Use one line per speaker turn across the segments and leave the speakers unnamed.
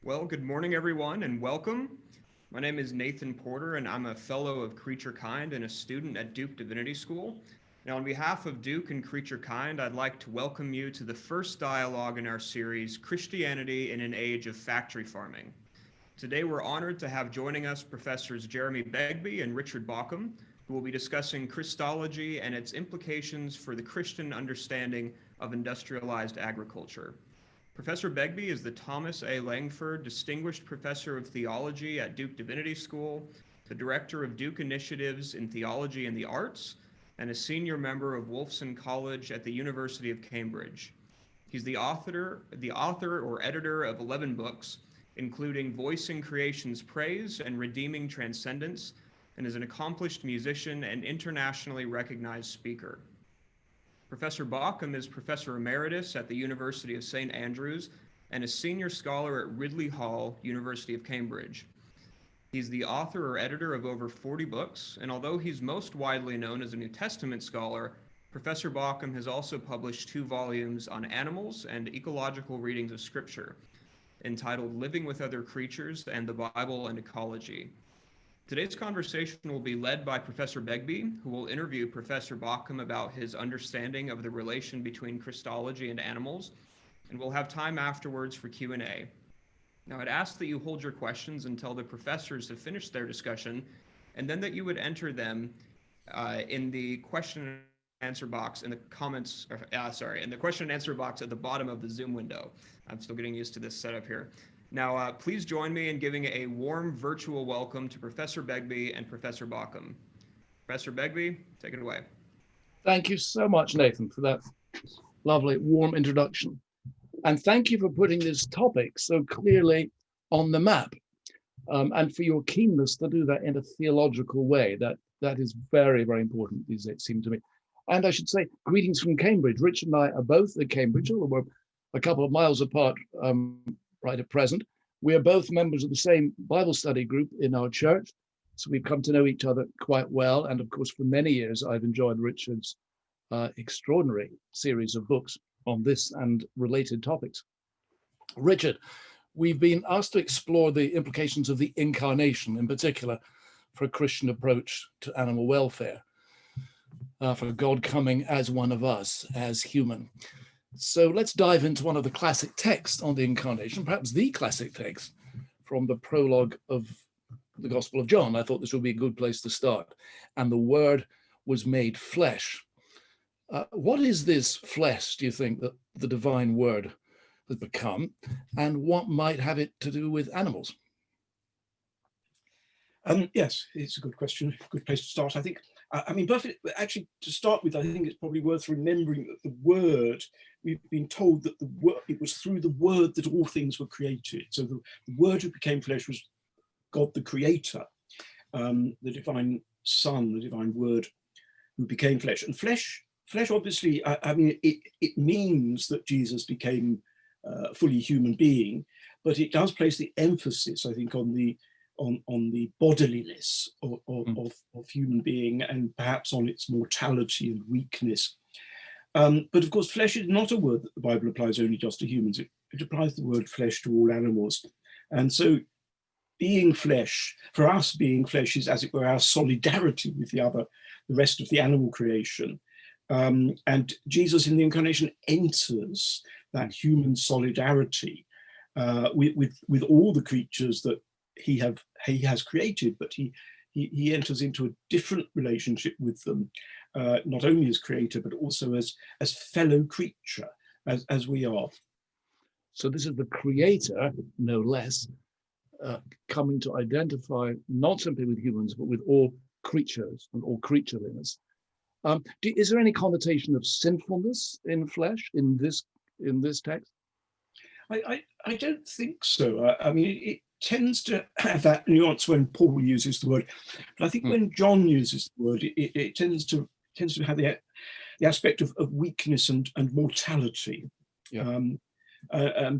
Well, good morning, everyone, and welcome. My name is Nathan Porter, and I'm a fellow of CreatureKind and a student at Duke Divinity School. Now, on behalf of Duke and CreatureKind, I'd like to welcome you to the first dialogue in our series, Christianity in an Age of Factory Farming. Today, we're honored to have joining us Professors Jeremy Begbie and Richard Bauckham, who will be discussing Christology and its implications for the Christian understanding of industrialized agriculture. Professor Begbie is the Thomas A. Langford Distinguished Professor of Theology at Duke Divinity School, the Director of Duke Initiatives in Theology and the Arts, and a senior member of Wolfson College at the University of Cambridge. He's the author or editor of 11 books, including Voicing Creation's Praise and Redeeming Transcendence, and is an accomplished musician and internationally recognized speaker. Professor Bauckham is Professor Emeritus at the University of St. Andrews and a Senior Scholar at Ridley Hall, University of Cambridge. He's the author or editor of over 40 books, and although he's most widely known as a New Testament scholar, Professor Bauckham has also published 2 volumes on animals and ecological readings of Scripture, entitled Living with Other Creatures and the Bible and Ecology. Today's conversation will be led by Professor Begbie, who will interview Professor Bauckham about his understanding of the relation between Christology and animals, and we'll have time afterwards for Q&A. Now, I'd ask that you hold your questions until the professors have finished their discussion, and then that you would enter them in the question and answer box in the in the question and answer box at the bottom of the Zoom window. I'm still getting used to this setup here. Now, please join me in giving a warm virtual welcome to Professor Begbie and Professor Bauckham. Professor Begbie, take it away.
Thank you so much, Nathan, for that lovely, warm introduction. And thank you for putting this topic so clearly on the map, and for your keenness to do that in a theological way. That is very, very important, it seems to me. And I should say, greetings from Cambridge. Richard and I are both at Cambridge, although we're a couple of miles apart right at present. We are both members of the same Bible study group in our church, so we've come to know each other quite well. And of course, for many years, I've enjoyed Richard's extraordinary series of books on this and related topics. Richard, we've been asked to explore the implications of the incarnation, in particular, for a Christian approach to animal welfare, for God coming as one of us, as human. So let's dive into one of the classic texts on the incarnation, perhaps the classic text from the prologue of the Gospel of John. I thought this would be a good place to start. And the Word was made flesh. What is this flesh, do you think, that the divine Word has become, and what might have it to do with animals?
Yes, it's a good question, good place to start, I think. Actually, to start with, I think it's probably worth remembering that the Word, we've been told that it was through the Word that all things were created. So the Word who became flesh was God the Creator, the divine Son, the divine Word who became flesh. And flesh obviously, it means that Jesus became a fully human being, but it does place the emphasis, I think, on the bodiliness of human being, and perhaps on its mortality and weakness. But of course, flesh is not a word that the Bible applies only just to humans. It applies the word flesh to all animals. And so being flesh, for us, being flesh is, as it were, our solidarity with the rest of the animal creation. And Jesus in the incarnation enters that human solidarity with all the creatures that he has created, but he enters into a different relationship with them, not only as creator, but also as fellow creature, as we are.
So this is the creator, no less, coming to identify not simply with humans, but with all creatures and all creatureliness. Is there any connotation of sinfulness in flesh in this text?
I don't think so. It tends to have that nuance when Paul uses the word, but I think when John uses the word, it tends to have the aspect of weakness and mortality.
Yeah.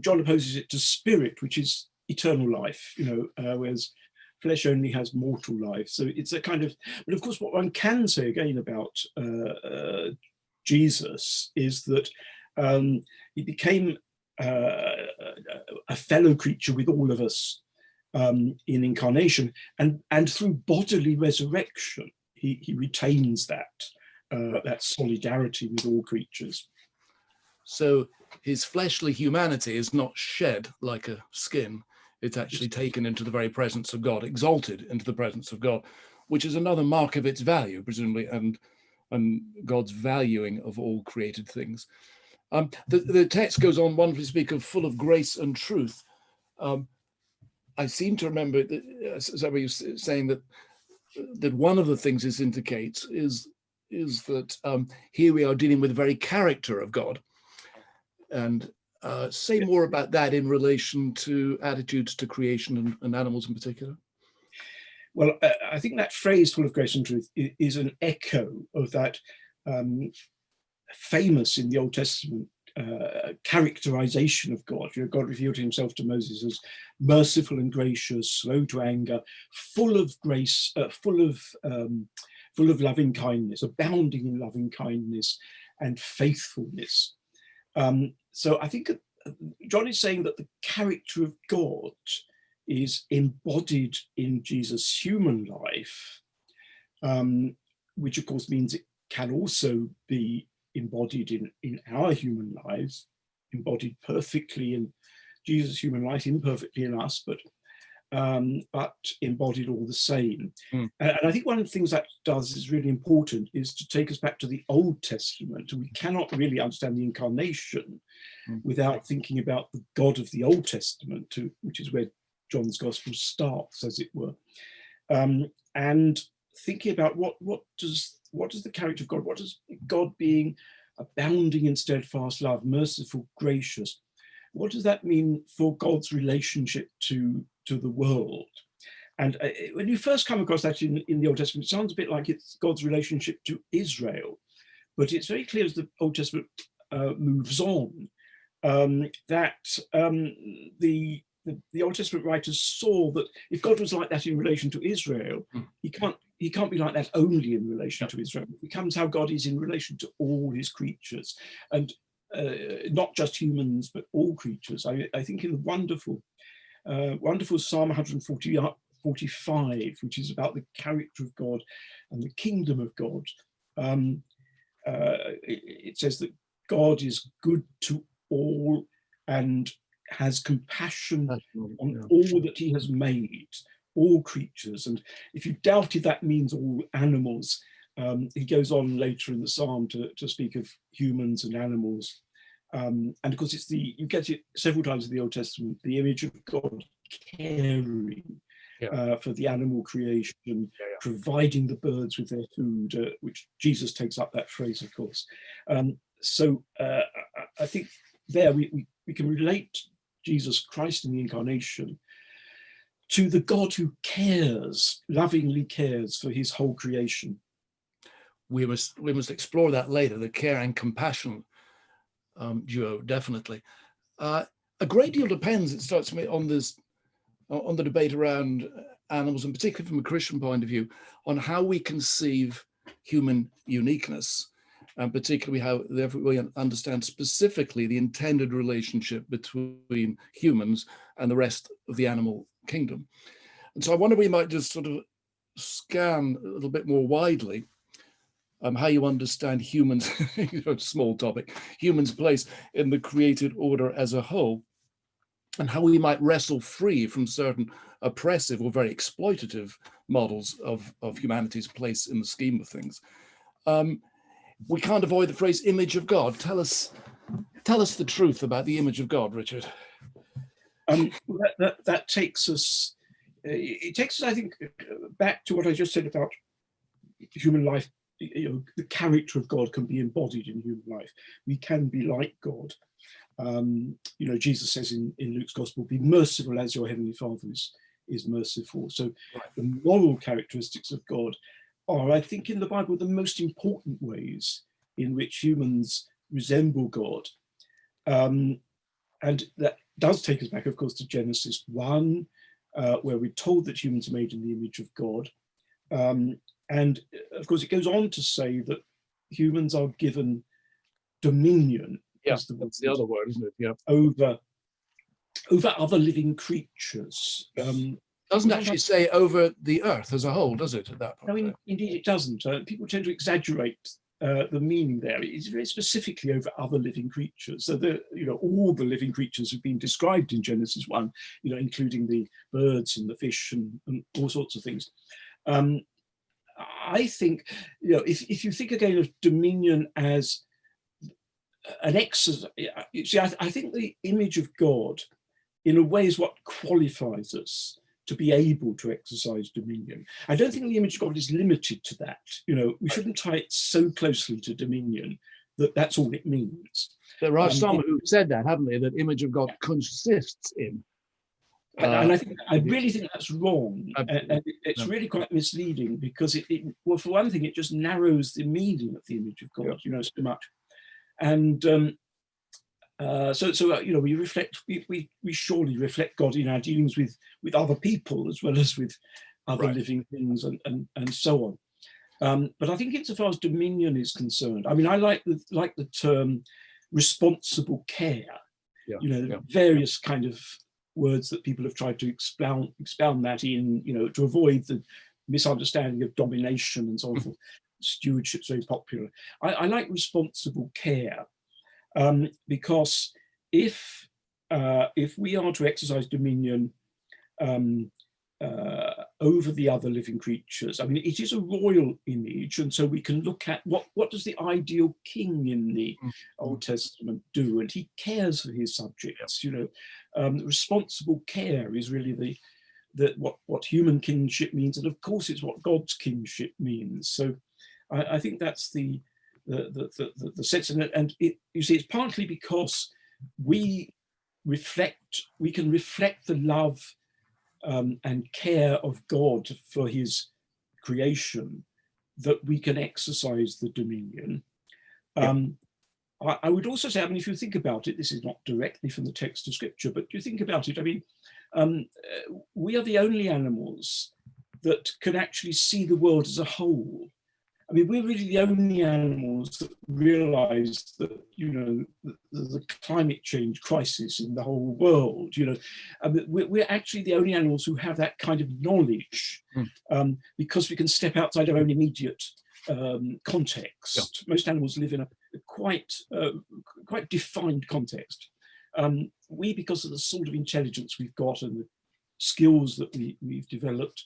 John opposes it to spirit, which is eternal life, whereas flesh only has mortal life. So it's a kind of, but of course what one can say again about Jesus is that he became a fellow creature with all of us in incarnation, and through bodily resurrection, he retains that solidarity with all creatures.
So his fleshly humanity is not shed like a skin. It's actually taken into the very presence of God, exalted into the presence of God, which is another mark of its value, presumably, and God's valuing of all created things. The text goes on wonderfully to speak of full of grace and truth. I seem to remember that somebody was saying that one of the things this indicates is that here we are dealing with the very character of God. And say more about that in relation to attitudes to creation and animals in particular.
Well, I think that phrase, full of grace and truth, is an echo of that famous in the Old Testament characterization of God. God revealed himself to Moses as merciful and gracious, slow to anger, full of grace, full of loving kindness, abounding in loving kindness and faithfulness. So I think John is saying that the character of God is embodied in Jesus' human life, which of course means it can also be embodied in our human lives, embodied perfectly in Jesus' human life, imperfectly in us, but embodied all the same. And I think one of the things that does is really important is to take us back to the Old Testament. We cannot really understand the incarnation without thinking about the God of the Old Testament, which is where John's Gospel starts, as it were, and thinking about what does the character of God, what does God being abounding in steadfast love, merciful, gracious, what does that mean for God's relationship to the world? And when you first come across that in the Old Testament, it sounds a bit like it's God's relationship to Israel, but it's very clear as the Old Testament moves on that the Old Testament writers saw that if God was like that in relation to Israel, he can't be like that only in relation to Israel. It becomes how God is in relation to all his creatures, and not just humans, but all creatures. I think in the wonderful Psalm 145, which is about the character of God and the kingdom of God, it says that God is good to all and has compassion on all that he has made, all creatures. And if you doubted that means all animals, he goes on later in the psalm to speak of humans and animals. And of course, you get it several times in the Old Testament, the image of God caring for the animal creation, providing the birds with their food, which Jesus takes up that phrase, of course. So I think there we can relate Jesus Christ in the incarnation to the God who cares, lovingly cares for his whole creation.
We must explore that later, the care and compassion duo, definitely. A great deal depends, it strikes me, on the debate around animals, and particularly from a Christian point of view, on how we conceive human uniqueness, and particularly how we understand specifically the intended relationship between humans and the rest of the animal kingdom. And so I wonder we might just sort of scan a little bit more widely how you understand humans, small topic, humans' place in the created order as a whole, and how we might wrestle free from certain oppressive or very exploitative models of humanity's place in the scheme of things. We can't avoid the phrase image of God. Tell us the truth about the image of God, Richard.
That takes us, I think, back to what I just said about human life. The character of God can be embodied in human life. We can be like God. Jesus says in Luke's Gospel, be merciful as your heavenly Father is merciful. So the moral characteristics of God are, I think, in the Bible, the most important ways in which humans resemble God. And that does take us back, of course, to Genesis 1, where we're told that humans are made in the image of God. And of course, it goes on to say that humans are given dominion.
That's the other word, isn't it? Yeah.
over other living creatures.
Doesn't actually say over the earth as a whole, does it, at that point?
No, indeed it doesn't. People tend to exaggerate the meaning there. It's very specifically over other living creatures. So all the living creatures have been described in Genesis 1, including the birds and the fish and all sorts of things. I think, if you think again of dominion as an exercise, I think the image of God, in a way, is what qualifies us to be able to exercise dominion. I don't think the image of God is limited to that. We shouldn't tie it so closely to dominion that that's all it means.
There are some who said that, haven't they? That image of God consists in.
And I really think that's wrong. And it's really quite misleading, because well, for one thing, it just narrows the meaning of the image of God, so much. And we reflect. We surely reflect God in our dealings with other people as well as with other living things and so on. But I think insofar as dominion is concerned, I mean, I like the term responsible care. Various kind of words that people have tried to expound that in, to avoid the misunderstanding of domination and so forth. Stewardship's very popular. I like responsible care. Because if we are to exercise dominion over the other living creatures, I mean, it is a royal image, and so we can look at what does the ideal king in the Old Testament do, and he cares for his subjects. Responsible care is really what human kingship means, and of course it's what God's kingship means. So I think that's the sense in it, and you see, it's partly because we can reflect the love and care of God for his creation, that we can exercise the dominion. I would also say, I mean, if you think about it, this is not directly from the text of scripture, but you think about it, I mean, we are the only animals that can actually see the world as a whole. I mean, we're really the only animals that realise that, the climate change crisis in the whole world, we're actually the only animals who have that kind of knowledge, because we can step outside our own immediate context. Most animals live in a quite defined context. We, because of the sort of intelligence we've got and the skills that we've developed,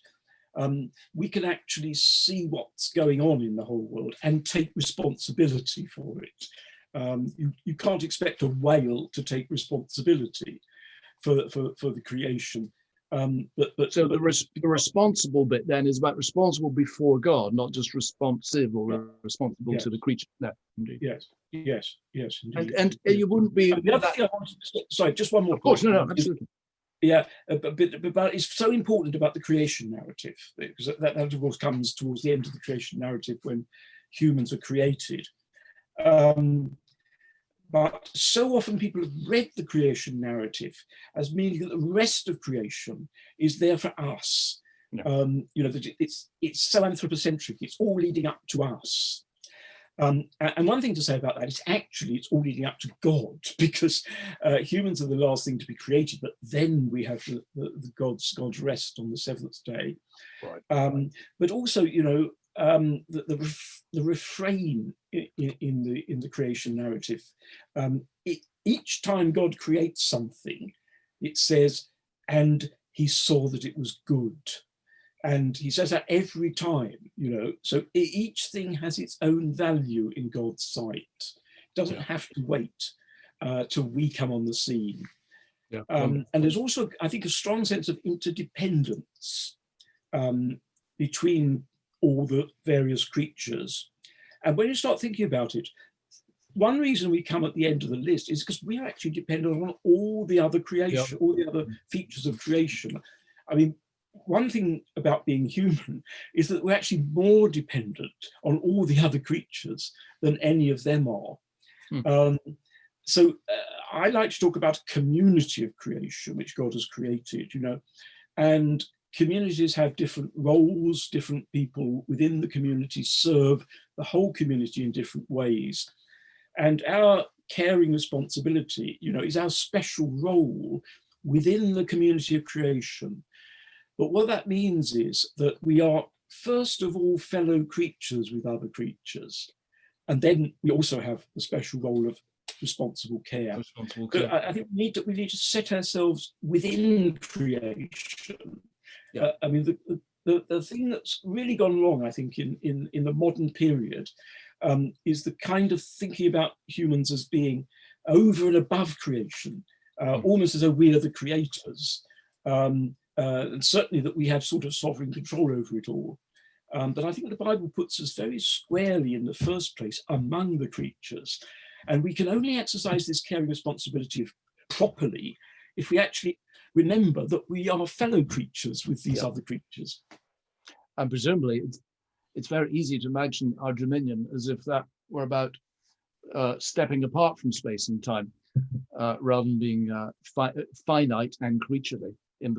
we can actually see what's going on in the whole world and take responsibility for it. You can't expect a whale to take responsibility for the creation. So
the responsible bit then is about responsible before God, not just responsive or responsible to the creature. No, indeed.
Yes. Indeed.
And you wouldn't be.
The other thing I wanted to say, sorry, just one more.
Of course, no, absolutely.
Yeah, but it's so important about the creation narrative, because that of course comes towards the end of the creation narrative when humans are created. But so often people have read the creation narrative as meaning that the rest of creation is there for us. That it's so anthropocentric, it's all leading up to us. And one thing to say about that is actually it's all leading up to God, because humans are the last thing to be created, but then we have the God's rest on the seventh day. Right. But also, the refrain in the creation narrative, each time God creates something, it says, and he saw that it was good. And he says that every time, so each thing has its own value in God's sight. It doesn't have to wait till we come on the scene. And there's also, I think, a strong sense of interdependence between all the various creatures. And when you start thinking about it, one reason we come at the end of the list is because we are actually dependent on all the other creation, all the other features of creation. I mean, one thing about being human is that we're actually more dependent on all the other creatures than any of them are. So I like to talk about a community of creation which God has created, and communities have different roles, different people within the community serve the whole community in different ways. And our caring responsibility, is our special role within the community of creation. But what that means is that we are, first of all, fellow creatures with other creatures. And then we also have the special role of responsible care.
Responsible care.
So I think we need to set ourselves within creation.
Yeah.
I mean, the thing that's really gone wrong, I think, in the modern period, is the kind of thinking about humans as being over and above creation, almost as though we are the creators, and certainly that we have sort of sovereign control over it all. But I think the Bible puts us very squarely in the first place among the creatures. And we can only exercise this caring responsibility properly if we actually remember that we are fellow creatures with these other creatures.
And presumably, it's very easy to imagine our dominion as if that were about stepping apart from space and time, rather than being finite and creaturely in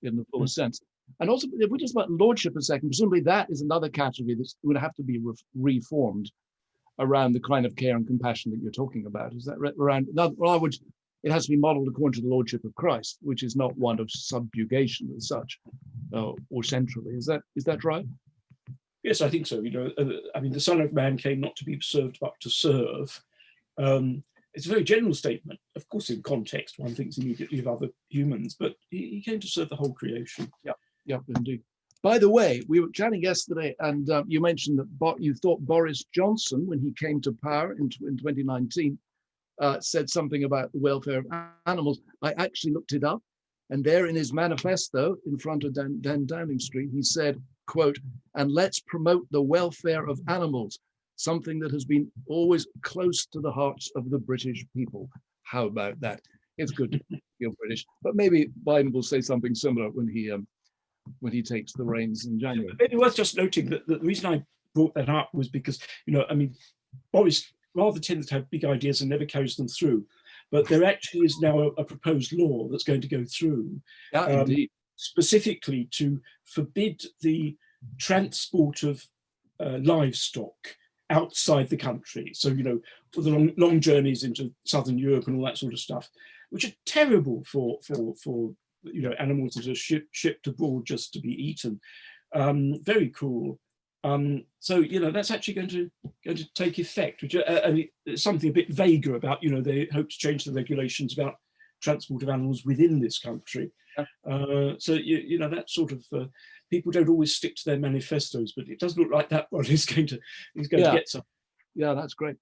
the fullest sense. And also, if we just about lordship a second, presumably that is another category that's going to have to be reformed around the kind of care and compassion that you're talking about. Is that around? Well, it has to be modeled according to the lordship of Christ, which is not one of subjugation as such, or centrally. Is that right?
Yes, I think so. I mean, the Son of Man came not to be served, but to serve. It's a very general statement. Of course, in context, one thinks immediately of other humans, but he came to serve the whole creation.
Yeah, indeed. By the way, we were chatting yesterday, and you mentioned that you thought Boris Johnson, when he came to power in 2019, said something about the welfare of animals. I actually looked it up, and there in his manifesto in front of Dan Downing Street, he said, quote, "And let's promote the welfare of animals, something that has been always close to the hearts of the British people." How about that? It's good to feel British, but maybe Biden will say something similar when he takes the reins in January.
Maybe worth just noting that the reason I brought that up was because, I mean, Boris rather tends to have big ideas and never carries them through. But there actually is now a proposed law that's going to go through,
Indeed.
Specifically to forbid the transport of livestock outside the country. So, for the long journeys into southern Europe and all that sort of stuff, which are terrible for animals that are shipped abroad just to be eaten. Very cool. So that's actually going to take effect, which it's something a bit vaguer about. They hope to change the regulations about transport of animals within this country. So that sort of people don't always stick to their manifestos, but it does look like that one is going to get some.
Yeah, that's great.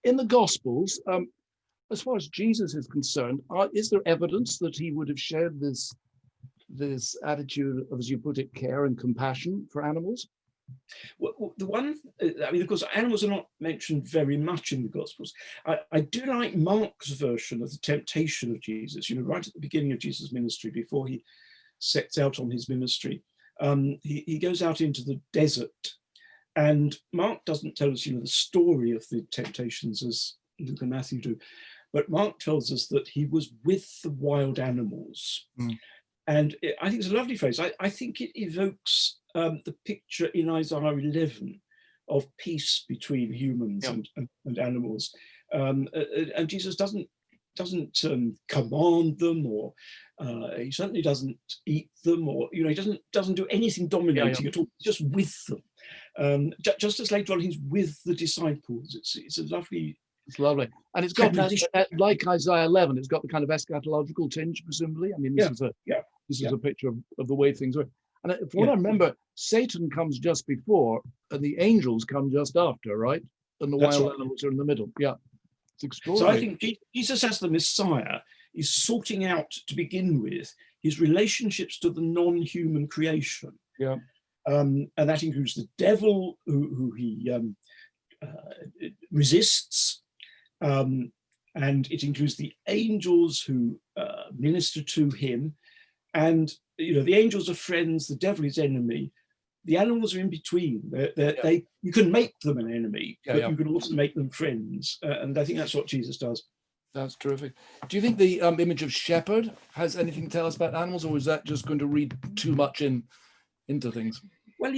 In the Gospels, as far as Jesus is concerned, is there evidence that he would have shared this attitude of, as you put it, care and compassion for animals?
Well, the one, I mean, of course, animals are not mentioned very much in the Gospels. I do like Mark's version of the temptation of Jesus, right at the beginning of Jesus' ministry, before he sets out on his ministry. He goes out into the desert, and Mark doesn't tell us, the story of the temptations as Luke and Matthew do, but Mark tells us that he was with the wild animals. And I think it's a lovely phrase. I think it evokes the picture in Isaiah 11 of peace between humans and animals. And Jesus doesn't command them, or he certainly doesn't eat them, or he doesn't do anything dominating at all. He's just with them. Just as later on he's with the disciples. It's a lovely.
It's lovely, and it's got that, like Isaiah 11. It's got the kind of eschatological tinge, presumably. I mean, this is a picture of the way things work. And from what I remember, Satan comes just before, and the angels come just after, right? And the wild animals are in the middle. Yeah, it's extraordinary.
So I think Jesus, as the Messiah, is sorting out, to begin with, his relationships to the non-human creation.
Yeah,
and that includes the devil, who he resists, and it includes the angels who minister to him. And the angels are friends, the devil is enemy. The animals are in between. You can make them an enemy, but you can also make them friends. And I think that's what Jesus does.
That's terrific. Do you think the image of shepherd has anything to tell us about animals, or is that just going to read too much into things?
Well,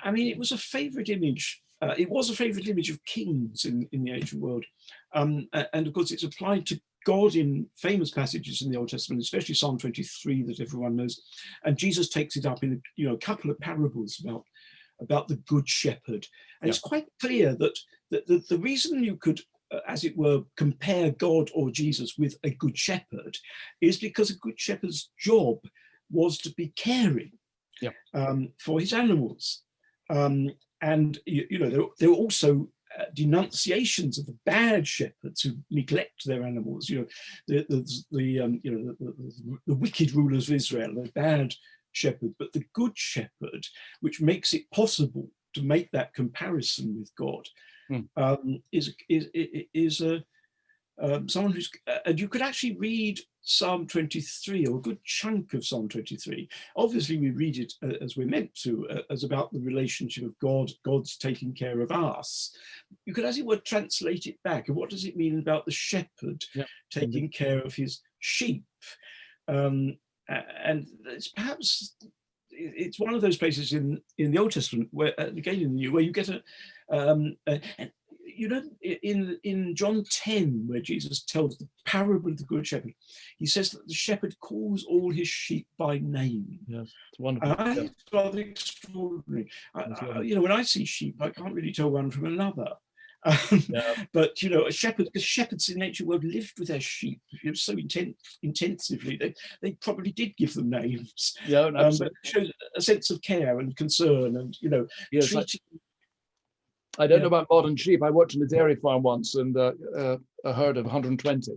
I mean, it was a favorite image. It was a favorite image of kings in the ancient world. And of course, it's applied to God in famous passages in the Old Testament, especially Psalm 23 that everyone knows, and Jesus takes it up in a couple of parables about the good shepherd. And it's quite clear that the reason you could, as it were, compare God or Jesus with a good shepherd is because a good shepherd's job was to be caring for his animals. And there were also denunciations of the bad shepherds who neglect their animals. The wicked rulers of Israel, the bad shepherd, but the good shepherd, which makes it possible to make that comparison with God, is someone who's, and you could actually read Psalm 23, or a good chunk of Psalm 23. Obviously, we read it as we're meant to, as about the relationship of God, God's taking care of us. You could, as it were, translate it back. And what does it mean about the shepherd taking care of his sheep? And it's one of those places in the Old Testament where, again in the New, where you get in John 10, where Jesus tells the parable of the good shepherd, he says that the shepherd calls all his sheep by name.
Yes, it's wonderful.
I think it's rather extraordinary. When I see sheep, I can't really tell one from another. But a shepherd, because shepherds in the ancient world lived with their sheep so intensively, they probably did give them names.
Yeah,
but it shows a sense of care and concern, and treating.
I don't know about modern sheep. I worked on a dairy farm once, and a herd of 120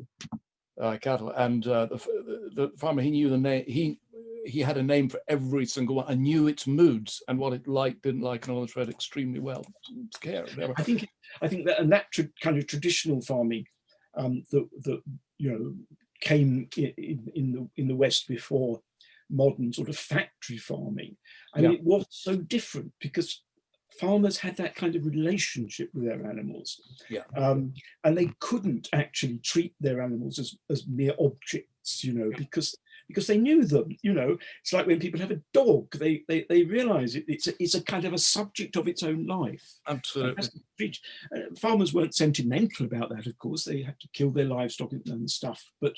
cattle, and the farmer, he knew the name. He had a name for every single one, and knew its moods and what it liked, didn't like, and all this, read extremely well. Care.
I think that kind of traditional farming that came in the West before modern sort of factory farming. I mean, it was so different because farmers had that kind of relationship with their animals, and they couldn't actually treat their animals as mere objects, because they knew them. It's like when people have a dog, they realize it's a kind of a subject of its own life.
Absolutely.
Farmers weren't sentimental about that, of course. They had to kill their livestock and stuff, but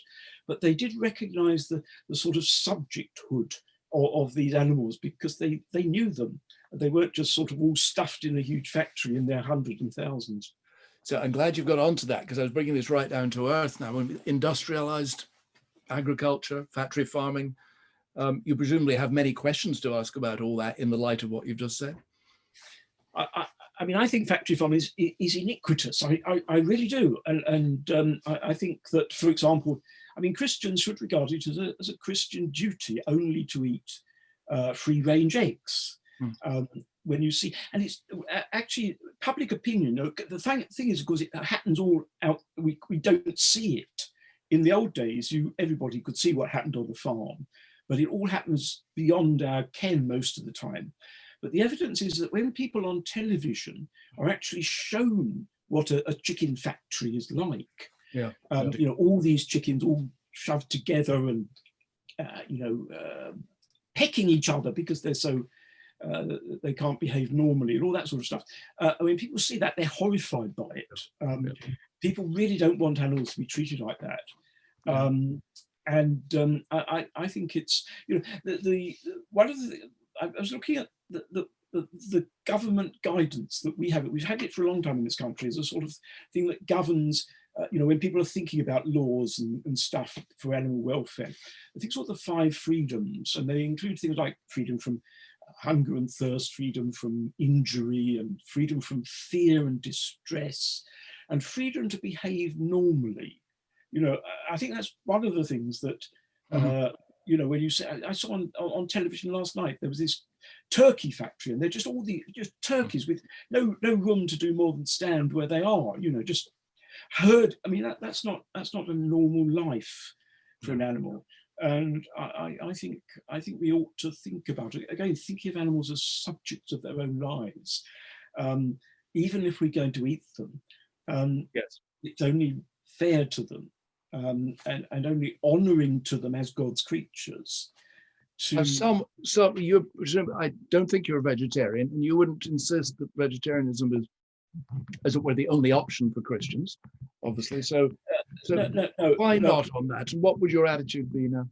they did recognize the sort of subjecthood of these animals, because they knew them. They weren't just sort of all stuffed in a huge factory in their hundreds and thousands.
So I'm glad you've got onto that, because I was bringing this right down to earth now. Industrialized agriculture, factory farming, you presumably have many questions to ask about all that in the light of what you've just said.
I mean, I think factory farming is iniquitous. I really do. And I think that, for example, I mean, Christians should regard it as a Christian duty only to eat free-range eggs. When you see, and it's actually public opinion. The thing is, because it happens all out, we don't see it. In the old days, everybody could see what happened on the farm, but it all happens beyond our ken most of the time. But the evidence is that when people on television are actually shown what a chicken factory is like, all these chickens all shoved together and pecking each other because they're so they can't behave normally and all that sort of stuff. When people see that, they're horrified by it. People really don't want animals to be treated like that. I think it's, one of the, I was looking at the government guidance that we have. We've had it for a long time in this country as a sort of thing that governs, when people are thinking about laws and stuff for animal welfare. I think sort of the 5 freedoms, and they include things like freedom from hunger and thirst, freedom from injury, and freedom from fear and distress, and freedom to behave normally. I think that's one of the things that, when you say, I saw on television last night, there was this turkey factory, and they're just all just turkeys with no room to do more than stand where they are, just herd. I mean, that's not a normal life for an animal. And I think we ought to think about it again, thinking of animals as subjects of their own lives, even if we're going to eat them. It's only fair to them, and only honouring to them as God's creatures.
So I don't think you're a vegetarian, and you wouldn't insist that vegetarianism is as it were, the only option for Christians, obviously. So why not on that? And what would your attitude be now?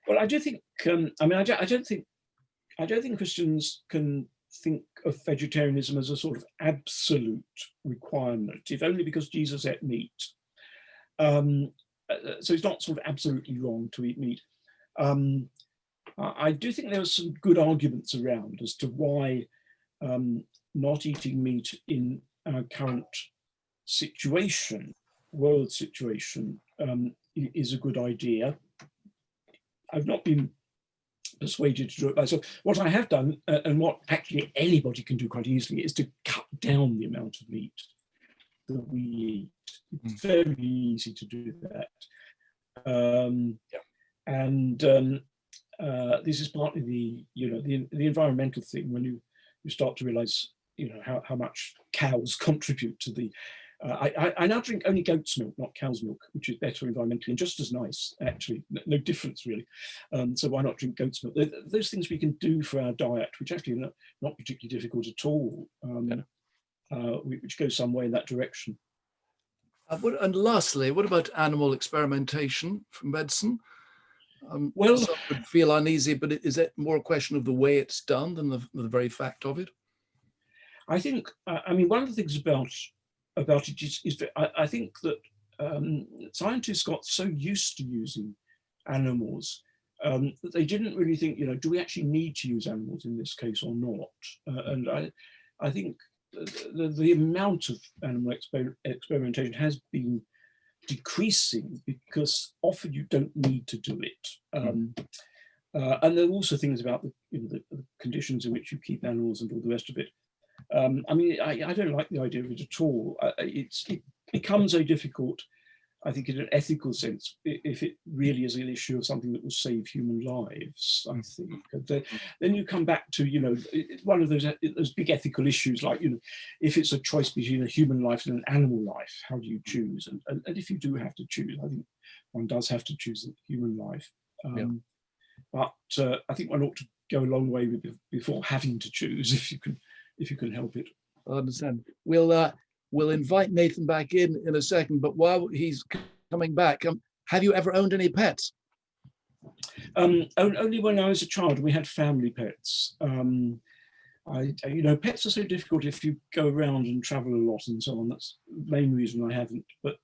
Well, I do think. I don't think Christians can think of vegetarianism as a sort of absolute requirement, if only because Jesus ate meat. So it's not sort of absolutely wrong to eat meat. I do think there are some good arguments around as to why not eating meat in our current situation, world situation, is a good idea. I've not been persuaded to do it myself. What I have done, and what actually anybody can do quite easily, is to cut down the amount of meat that we eat. It's very easy to do that. And this is partly the environmental thing, when you start to realize how much cows contribute to the I now drink only goat's milk, not cow's milk, which is better environmentally and just as nice, actually. No difference, really. So why not drink goat's milk? Those things we can do for our diet, which actually are not particularly difficult at all, which goes some way in that direction.
And lastly, what about animal experimentation from medicine?
Well,
some would feel uneasy, but is it more a question of the way it's done than the very fact of it?
I think, one of the things about it is that I think that scientists got so used to using animals that they didn't really think, do we actually need to use animals in this case or not? And I think the amount of animal experimentation has been decreasing because often you don't need to do it. And there are also things about the conditions in which you keep animals and all the rest of it. I don't like the idea of it at all. It becomes very difficult, I think, in an ethical sense, if it really is an issue of something that will save human lives, I think. Then you come back to, one of those big ethical issues, like, if it's a choice between a human life and an animal life, how do you choose? And if you do have to choose, I think one does have to choose a human life. But I think one ought to go a long way before having to choose, if you can help it.
I understand. We'll invite Nathan back in a second, but while he's coming back, have you ever owned any pets?
Only when I was a child. We had family pets. Pets are so difficult if you go around and travel a lot and so on. That's the main reason I haven't. But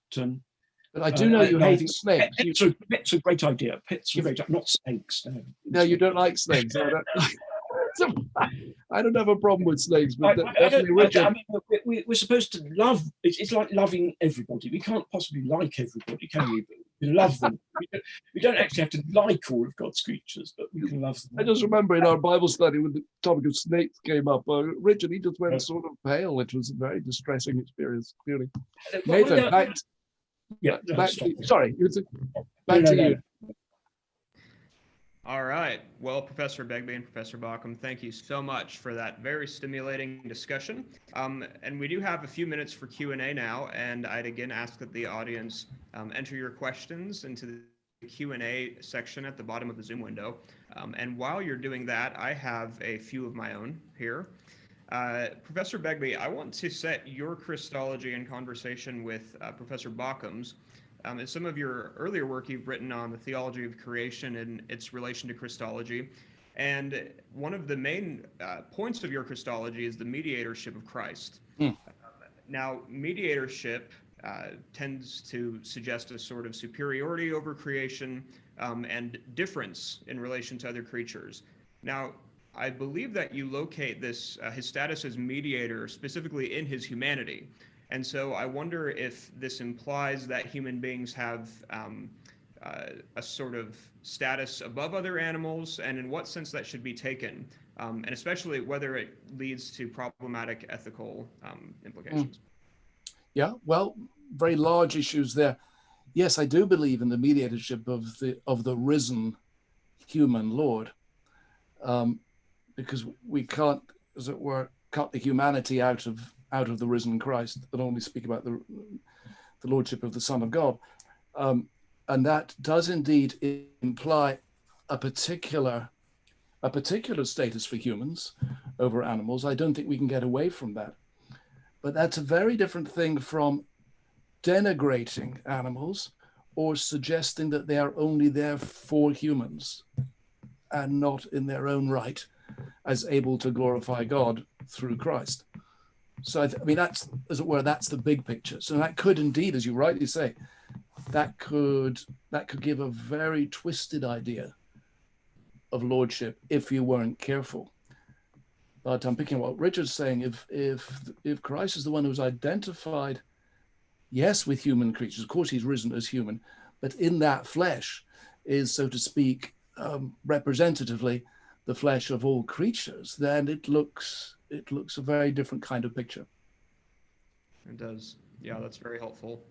I do know you hate snakes.
Pets are a great idea. Pets are great, not snakes.
No, you don't like snakes. I don't have a problem with snakes, but
we're supposed to love. It's like loving everybody. We can't possibly like everybody, can we? We love them. We don't actually have to like all of God's creatures, but we can love them.
I just remember in our Bible study when the topic of snakes came up, Richard, he just went sort of pale. It was a very distressing experience, clearly. Nathan, back to you.
All right. Well, Professor Begbie and Professor Bauckham, thank you so much for that very stimulating discussion. And we do have a few minutes for Q&A now, and I'd again ask that the audience enter your questions into the Q&A section at the bottom of the Zoom window. And while you're doing that, I have a few of my own here. Professor Begbie, I want to set your Christology in conversation with Professor Bauckham's. In some of your earlier work, you've written on the theology of creation and its relation to Christology. And one of the main points of your Christology is the mediatorship of Christ. Now, mediatorship tends to suggest a sort of superiority over creation and difference in relation to other creatures. Now, I believe that you locate his status as mediator specifically in his humanity. And so I wonder if this implies that human beings have a sort of status above other animals, and in what sense that should be taken, and especially whether it leads to problematic ethical implications.
Yeah, well, very large issues there. Yes, I do believe in the mediatorship of the risen human Lord, because we can't, as it were, cut the humanity out of the risen Christ, but only speak about the lordship of the Son of God. And that does indeed imply a particular status for humans over animals. I don't think we can get away from that. But that's a very different thing from denigrating animals or suggesting that they are only there for humans and not in their own right as able to glorify God through Christ. So I mean, that's, as it were, that's the big picture. So that could indeed, as you rightly say, that could give a very twisted idea of lordship if you weren't careful. But I'm picking what Richard's saying. If Christ is the one who's identified, yes, with human creatures, of course he's risen as human, but in that flesh is, so to speak, representatively the flesh of all creatures, then it looks a very different kind of picture.
It does. Yeah, that's very helpful.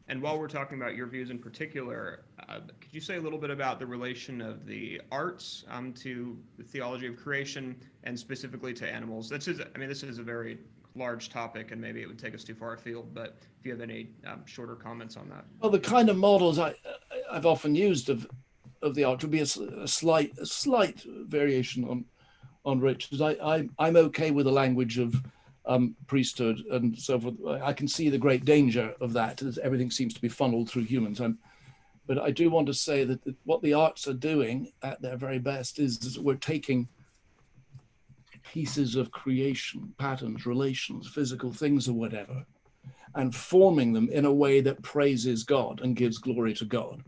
And while we're talking about your views in particular, could you say a little bit about the relation of the arts to the theology of creation and specifically to animals? This is a very large topic, and maybe it would take us too far afield, but if you have any shorter comments on that.
Well, the kind of models I've often used of the art would be a slight variation on Richard's. I'm okay with the language of priesthood and so forth. I can see the great danger of that, as everything seems to be funneled through humans. But I do want to say that what the arts are doing at their very best is we're taking pieces of creation, patterns, relations, physical things or whatever, and forming them in a way that praises God and gives glory to God.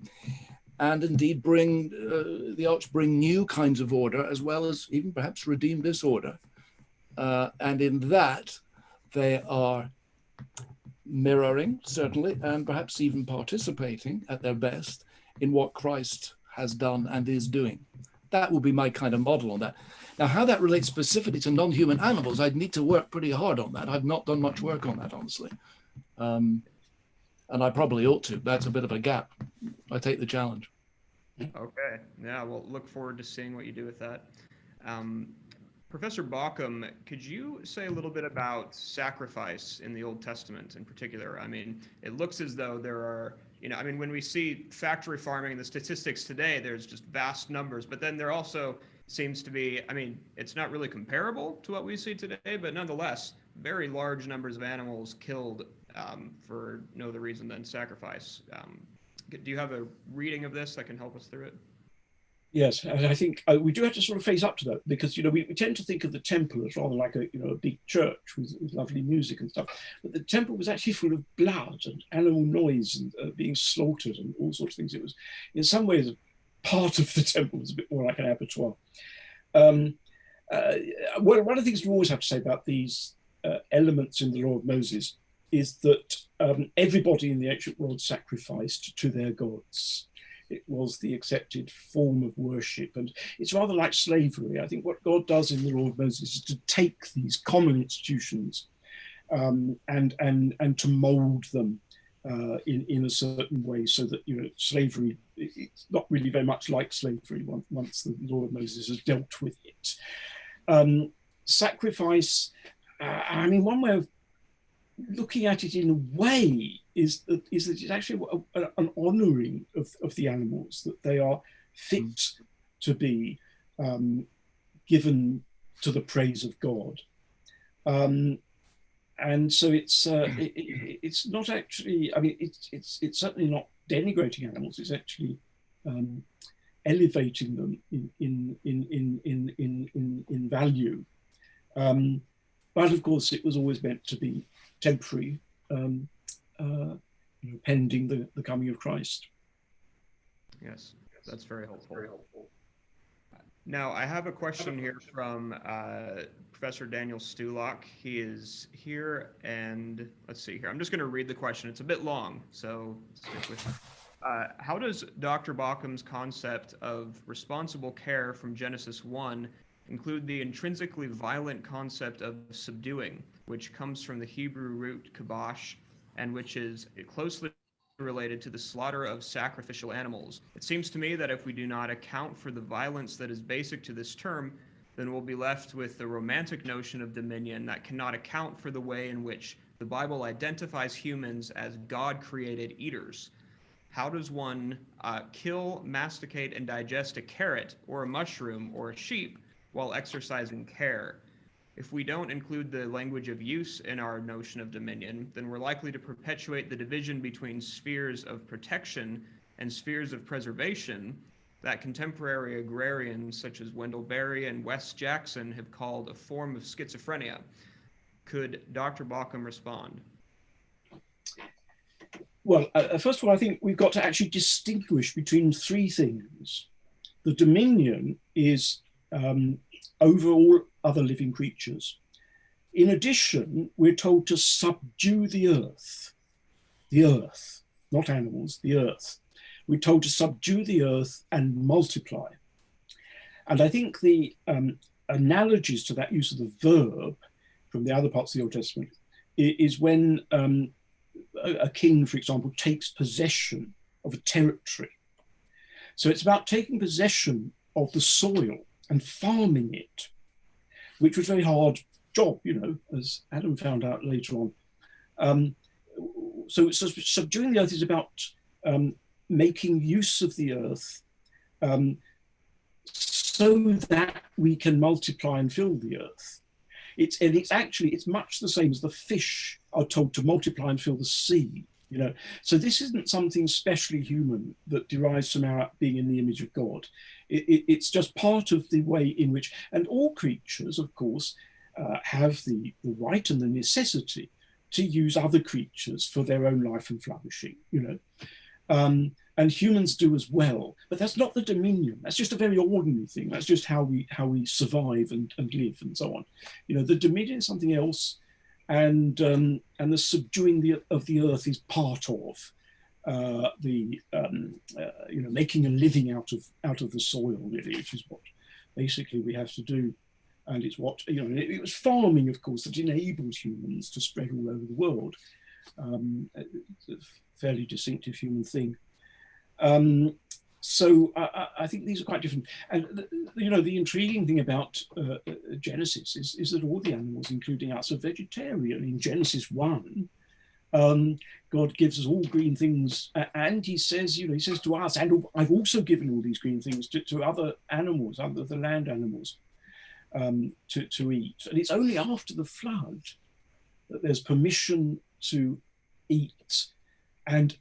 And indeed the arts bring new kinds of order, as well as even perhaps redeem disorder. And in that, they are mirroring, certainly, and perhaps even participating at their best in what Christ has done and is doing. That will be my kind of model on that. Now, how that relates specifically to non-human animals, I'd need to work pretty hard on that. I've not done much work on that, honestly. And I probably ought to. That's a bit of a gap. I take the challenge.
Okay. Yeah, well, look forward to seeing what you do with that. Professor Bauckham, could you say a little bit about sacrifice in the Old Testament in particular? I mean, it looks as though there are, when we see factory farming and the statistics today, there's just vast numbers, but then there also seems to be, it's not really comparable to what we see today, but nonetheless, very large numbers of animals killed for no other reason than sacrifice. Do you have a reading of this that can help us through it?
Yes, and I think we do have to sort of face up to that because we tend to think of the temple as rather like a big church with lovely music and stuff, but the temple was actually full of blood and animal noise and being slaughtered and all sorts of things. It was, in some ways, part of the temple was a bit more like an abattoir. One of the things you always have to say about these elements in the law of Moses is that everybody in the ancient world sacrificed to their gods. It was the accepted form of worship, and it's rather like slavery. I think what God does in the law of Moses is to take these common institutions and to mould them in a certain way, so that slavery, it's not really very much like slavery once the law of Moses has dealt with it. Sacrifice. One way of looking at it in a way is that it's actually an honouring of the animals, that they are fit to be given to the praise of God. And so it's not actually, it's certainly not denigrating animals, it's actually elevating them in value. But of course, it was always meant to be temporary, pending the coming of Christ.
Yes, that's very helpful. Now, I have a question here from Professor Daniel Stulock. He is here, and let's see here. I'm just going to read the question. It's a bit long, so stick with me. How does Dr. Bauckham's concept of responsible care from Genesis 1 include the intrinsically violent concept of subduing, which comes from the Hebrew root kabosh, and which is closely related to the slaughter of sacrificial animals? It seems to me that if we do not account for the violence that is basic to this term, then we'll be left with the romantic notion of dominion that cannot account for the way in which the Bible identifies humans as God-created eaters. How does one kill, masticate, and digest a carrot or a mushroom or a sheep while exercising care? If we don't include the language of use in our notion of dominion, then we're likely to perpetuate the division between spheres of protection and spheres of preservation that contemporary agrarians such as Wendell Berry and Wes Jackson have called a form of schizophrenia. Could Dr. Bauckham respond?
Well, first of all, I think we've got to actually distinguish between three things. The dominion is over all other living creatures. In addition, we're told to subdue the earth, not animals, the earth. We're told to subdue the earth and multiply. And I think the analogies to that use of the verb from the other parts of the Old Testament is when a king, for example, takes possession of a territory. So it's about taking possession of the soil and farming it, which was a very hard job, as Adam found out later on. So subduing the earth is about making use of the earth so that we can multiply and fill the earth. It's much the same as the fish are told to multiply and fill the sea. So this isn't something specially human that derives from our being in the image of God. It's just part of the way in which, and all creatures, of course, have the right and the necessity to use other creatures for their own life and flourishing, and humans do as well. But that's not the dominion. That's just a very ordinary thing. That's just how we survive and live and so on. The dominion is something else. And the subduing of the earth is part of making a living out of the soil, really, which is what basically we have to do. And it's what it was farming, of course, that enables humans to spread all over the world. It's a fairly distinctive human thing. So I think these are quite different. And the intriguing thing about Genesis is that all the animals, including us, are vegetarian. In Genesis 1, God gives us all green things, and he says to us, and I've also given all these green things to other animals, other the land animals, to eat. And it's only after the flood that there's permission to eat, and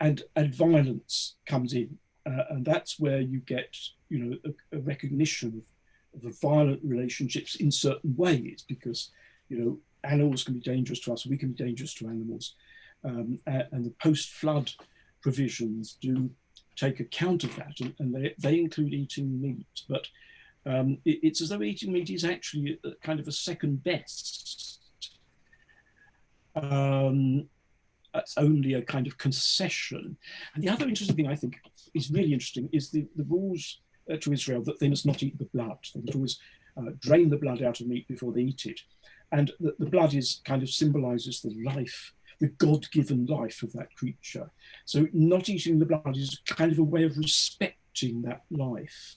violence comes in. And that's where you get, a recognition of the violent relationships in certain ways, because, animals can be dangerous to us, we can be dangerous to animals. And the post-flood provisions do take account of that, and they include eating meat. But it's as though eating meat is actually kind of a second best. It's only a kind of concession. And the other interesting thing I think is really interesting is the rules to Israel that they must not eat the blood. They must always drain the blood out of meat before they eat it. And the blood kind of symbolizes the life, the God-given life of that creature. So not eating the blood is kind of a way of respecting that life.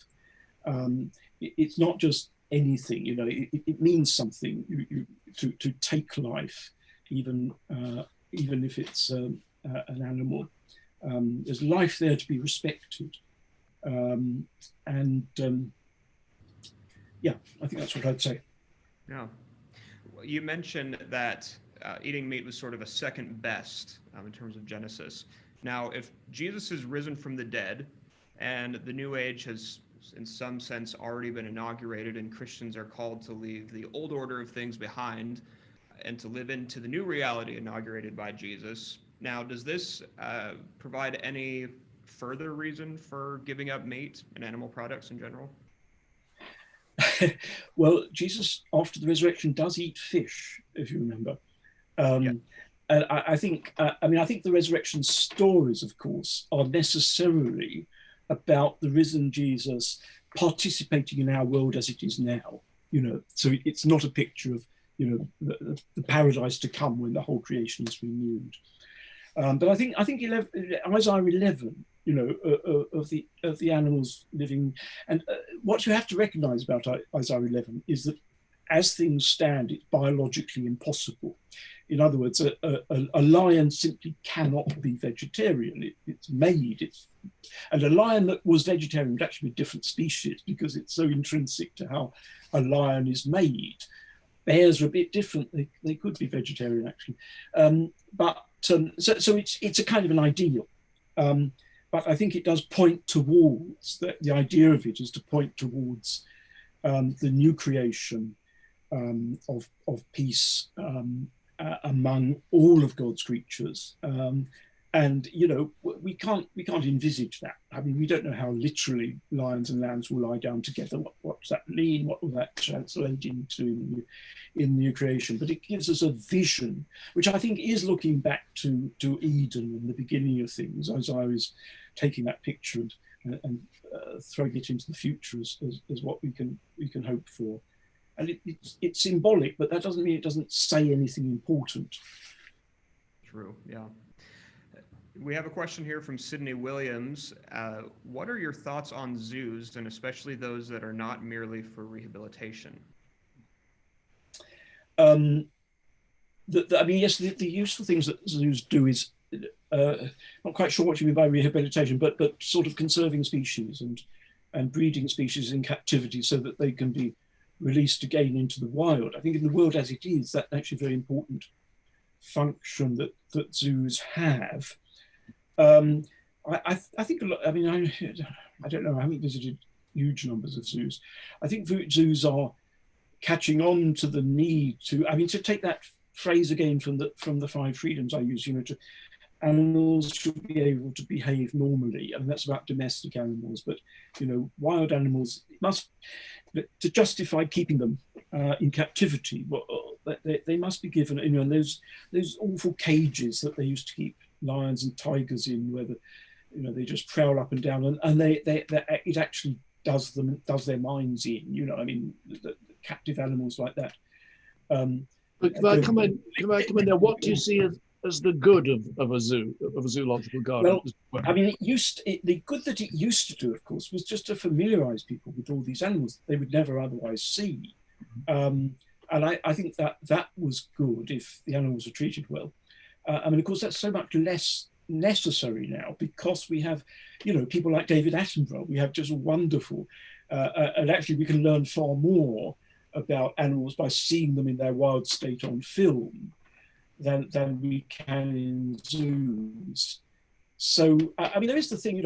It's not just anything, it means something to take life, even if it's an animal. There's life there to be respected. I think that's what I'd say.
Yeah. You mentioned that eating meat was sort of a second best in terms of Genesis. Now, if Jesus is risen from the dead and the new age has, in some sense, already been inaugurated and Christians are called to leave the old order of things behind and to live into the new reality inaugurated by Jesus. Now, does this provide any further reason for giving up meat and animal products in general?
Well, Jesus, after the resurrection, does eat fish, if you remember. And I think the resurrection stories, of course, are necessarily about the risen Jesus participating in our world as it is now. So it's not a picture of the paradise to come when the whole creation is renewed. But I think Isaiah 11, of the animals living, and what you have to recognise about Isaiah 11 is that as things stand, it's biologically impossible. In other words, a lion simply cannot be vegetarian. It's made. And a lion that was vegetarian would actually be a different species because it's so intrinsic to how a lion is made. Bears are a bit different. They could be vegetarian actually, so it's a kind of an ideal. But I think it does point towards the idea of it is to point towards the new creation of peace among all of God's creatures. And we can't envisage that. I mean, we don't know how literally lions and lambs will lie down together. What does that mean? What will that translate into in the new creation? But it gives us a vision, which I think is looking back to Eden and the beginning of things, as I was taking that picture and throwing it into the future as what we can hope for. And it's symbolic, but that doesn't mean it doesn't say anything important.
True, yeah. We have a question here from Sydney Williams. What are your thoughts on zoos, and especially those that are not merely for rehabilitation?
I mean, yes, the useful things that zoos do is, not quite sure what you mean by rehabilitation, but sort of conserving species and breeding species in captivity so that they can be released again into the wild. I think in the world as it is, that's actually a very important function that zoos have. I think a lot, I mean, I don't know, I haven't visited huge numbers of zoos. I think zoos are catching on to the need to, I mean, to take that phrase again from the 5 freedoms I use, animals should be able to behave normally. I mean, that's about domestic animals, but, wild animals must, to justify keeping them in captivity, they must be given, those awful cages that they used to keep lions and tigers in, where they just prowl up and down, and it actually does their minds in. I mean, the captive animals like that.
But can I come in there? What do you see as the good of a zoo, of a zoological garden?
Well, I mean, the good that it used to do, of course, was just to familiarize people with all these animals that they would never otherwise see. And I think that was good if the animals are treated well. I mean, of course, that's so much less necessary now because we have, people like David Attenborough. We have just wonderful, and actually we can learn far more about animals by seeing them in their wild state on film than we can in zoos. So, I mean, there is the thing,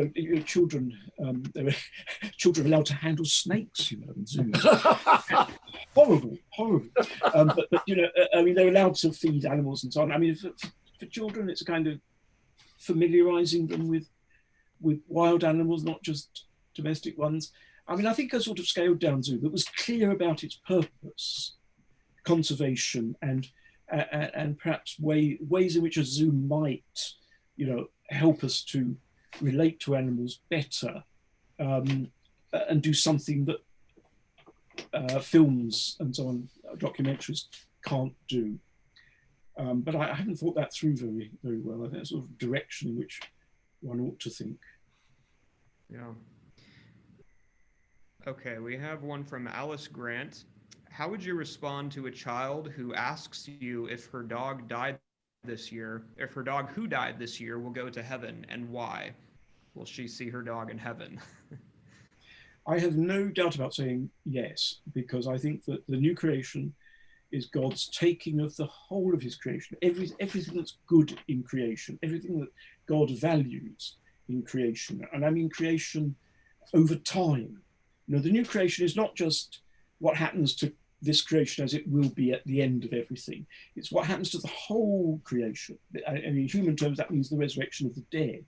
children, children are allowed to handle snakes, in zoos. horrible. But I mean, they're allowed to feed animals and so on. I mean, for children, it's a kind of familiarizing them with wild animals, not just domestic ones. I mean, I think a sort of scaled down zoo that was clear about its purpose, conservation, and perhaps ways in which a zoo might, help us to relate to animals better, and do something that films and so on, documentaries can't do. But I haven't thought that through very, very well. I think that's sort of direction in which one ought to think.
Yeah. Okay, we have one from Alice Grant. How would you respond to a child who asks you if her dog died this year, if her dog who died this year will go to heaven, and why? Will she see her dog in heaven?
I have no doubt about saying yes, because I think that the new creation is God's taking of the whole of his creation, everything that's good in creation, everything that God values in creation. And I mean creation over time. The new creation is not just what happens to this creation as it will be at the end of everything. It's what happens to the whole creation. And in human terms, that means the resurrection of the dead.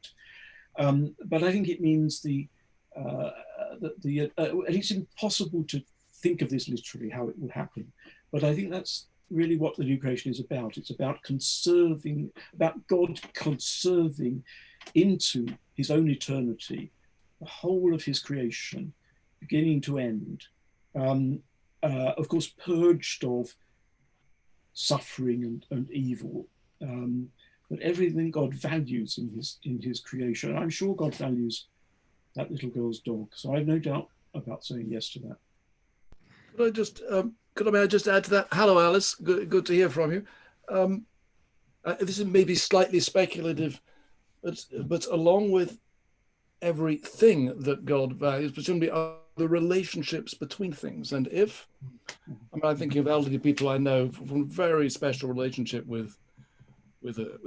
But I think it means and it's impossible to think of this literally, how it will happen. But I think that's really what the new creation is about. It's about about God conserving into his own eternity the whole of his creation, beginning to end. Of course, purged of suffering and evil, but everything God values in his creation. And I'm sure God values that little girl's dog. So I have no doubt about saying yes to that.
Could I just add to that? Hello, Alice. Good to hear from you. This is maybe slightly speculative, but along with everything that God values, presumably are the relationships between things. And if I mean, I'm thinking of elderly people I know from a very special relationship with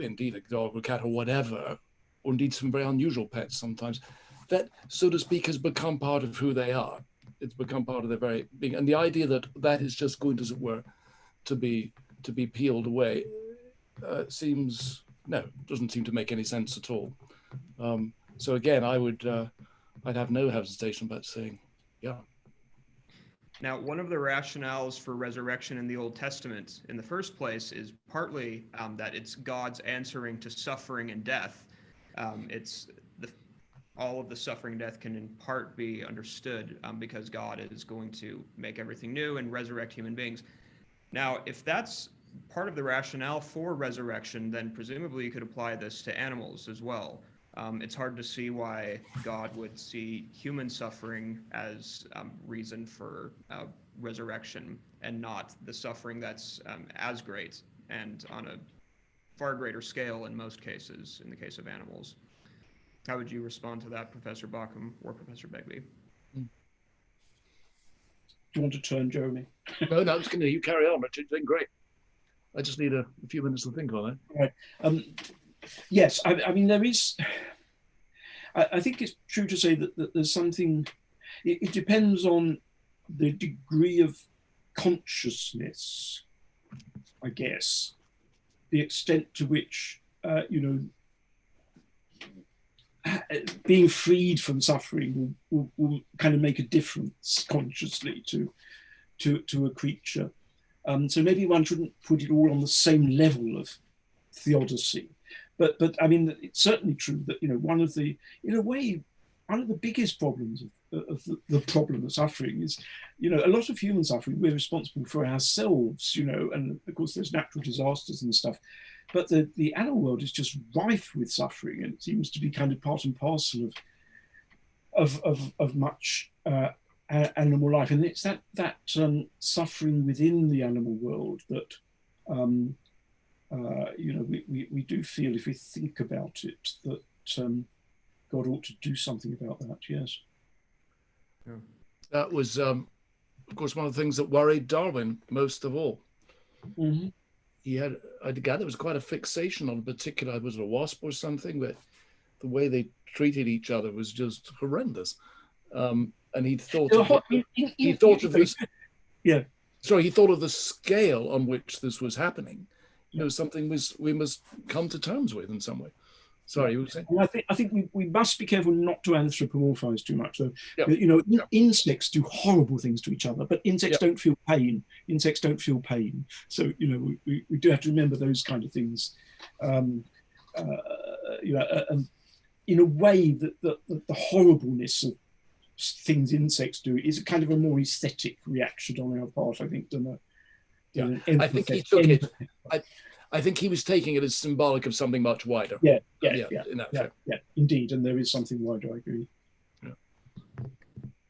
indeed a dog or cat or whatever, or indeed some very unusual pets sometimes, that, so to speak, has become part of who they are. It's become part of their very being. And the idea that that is just going, as it were, to be peeled away doesn't seem to make any sense at all. So again, I'd have no hesitation about saying, yeah.
Now, one of the rationales for resurrection in the Old Testament in the first place is partly that it's God's answering to suffering and death. All of the suffering and death can in part be understood because God is going to make everything new and resurrect human beings. Now, if that's part of the rationale for resurrection, then presumably you could apply this to animals as well. It's hard to see why God would see human suffering as reason for resurrection and not the suffering that's as great and on a far greater scale in most cases, in the case of animals. How would you respond to that, Professor Bauckham or Professor Begbie?
Do you want to turn, Jeremy?
No, I'm just going to, you carry on, Richard. You're doing great. I just need a few minutes to think on it.
Right. Yes, I mean, there is, I think it's true to say that there's something, it depends on the degree of consciousness, I guess, the extent to which, being freed from suffering will kind of make a difference consciously to a creature. So maybe one shouldn't put it all on the same level of theodicy. But I mean, it's certainly true that, one of the biggest problems of the problem of suffering is, a lot of human suffering, we're responsible for ourselves, and of course there's natural disasters and stuff. But the animal world is just rife with suffering, and it seems to be kind of part and parcel of much animal life. And it's that suffering within the animal world that we do feel, if we think about it, that God ought to do something about that. Yes.
Yeah. That was, of course, one of the things that worried Darwin most of all.
Mm-hmm.
He had, I gather, it was quite a fixation on a particular, was it a wasp or something, but the way they treated each other was just horrendous. And he thought of this.
Yeah.
Sorry, he thought of the scale on which this was happening. Something we must come to terms with in some way. Sorry, you were saying?
And I think we must be careful not to anthropomorphize too much. So, insects do horrible things to each other, but insects don't feel pain. Insects don't feel pain. So, we do have to remember those kind of things. And in a way that the horribleness of things insects do is a kind of a more aesthetic reaction on our part, I think, than
I think he took it. I think he was taking it as symbolic of something much wider.
Yeah, indeed, and there is something wider. I agree.
Yeah.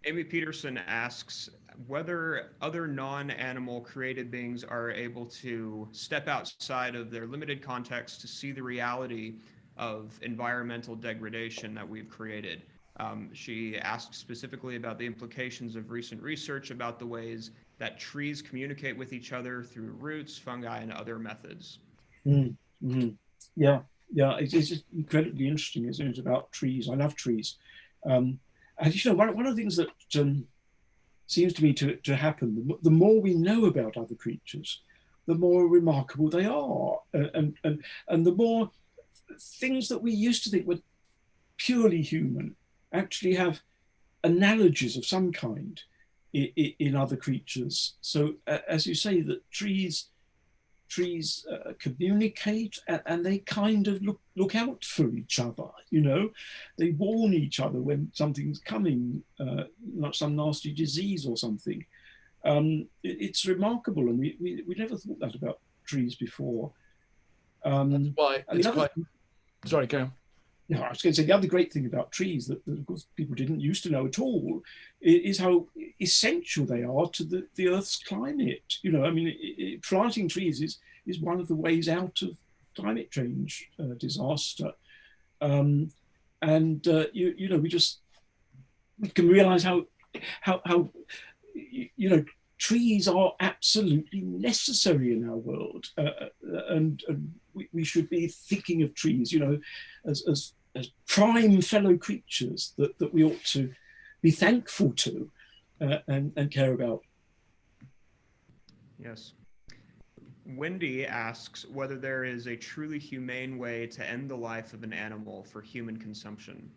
Amy Peterson asks whether other non-animal created beings are able to step outside of their limited context to see the reality of environmental degradation that we've created. She asked specifically about the implications of recent research about the ways that trees communicate with each other through roots, fungi, and other methods.
Mm-hmm. Yeah, it's just incredibly interesting, isn't it, about trees? I love trees. And one of the things that seems to me to happen, the more we know about other creatures, the more remarkable they are, and the more things that we used to think were purely human actually have analogies of some kind in other creatures. So as you say, that trees communicate, and they kind of look out for each other. They warn each other when something's coming, like some nasty disease or something. It's remarkable, and we never thought that about trees before.
That's why it's quite. Sorry, Cam.
Yeah, I was going to say the other great thing about trees that of course people didn't used to know at all is how essential they are to the Earth's climate. Planting trees is one of the ways out of climate change disaster, we can realize how trees are absolutely necessary in our world, and we should be thinking of trees, as prime fellow creatures that we ought to be thankful to and care about.
Yes. Wendy asks whether there is a truly humane way to end the life of an animal for human consumption.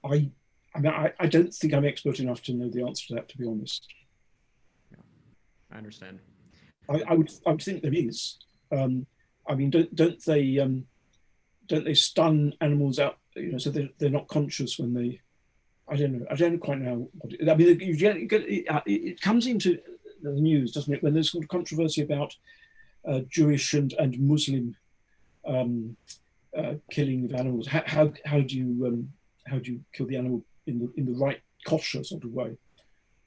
I mean, I don't think I'm expert enough to know the answer to that, to be honest.
Yeah, I understand.
I would think there is. I mean, don't they stun animals out, so they're not conscious when they. I don't quite know what it, I mean. It comes into the news, doesn't it, when there's sort of controversy about Jewish and Muslim killing of animals. How do you kill the animal in the right kosher sort of way?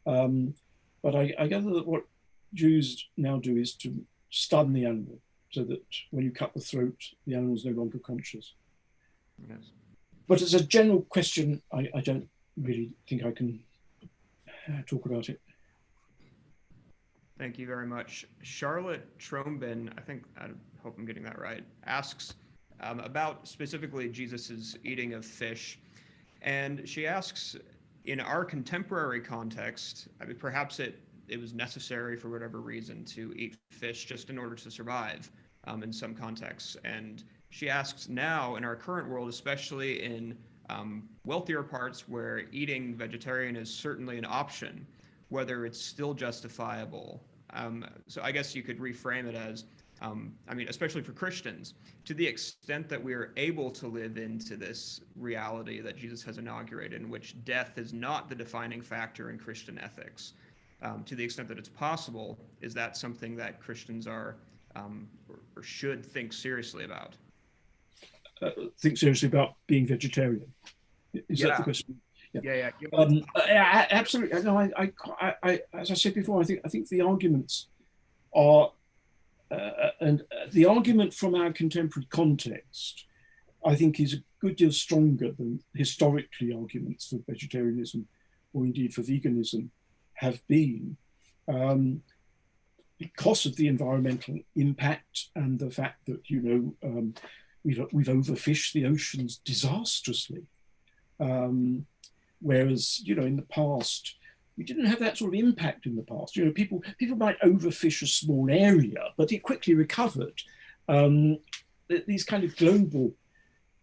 But I gather that what Jews now do is to stun the animal, so that when you cut the throat, the animal is no longer conscious.
Yes.
But as a general question, I don't really think I can talk about it.
Thank you very much. Charlotte Trombin, I hope I'm getting that right, asks about specifically Jesus's eating of fish. And she asks, in our contemporary context, I mean, perhaps it was necessary for whatever reason to eat fish just in order to survive in some contexts. And she asks now, in our current world, especially in wealthier parts where eating vegetarian is certainly an option, whether it's still justifiable. So I guess you could reframe it as, I mean, especially for Christians, to the extent that we are able to live into this reality that Jesus has inaugurated, in which death is not the defining factor in Christian ethics, to the extent that it's possible, is that something that Christians are or should think seriously about?
Think seriously about being vegetarian. Is that the question?
Yeah.
Absolutely. No, I, as I said before, I think the arguments are, and the argument from our contemporary context, I think, is a good deal stronger than historically arguments for vegetarianism or indeed for veganism have been, because of the environmental impact and the fact that we've overfished the oceans disastrously. Whereas, in the past, we didn't have that sort of impact in the past. People might overfish a small area, but it quickly recovered. These kind of global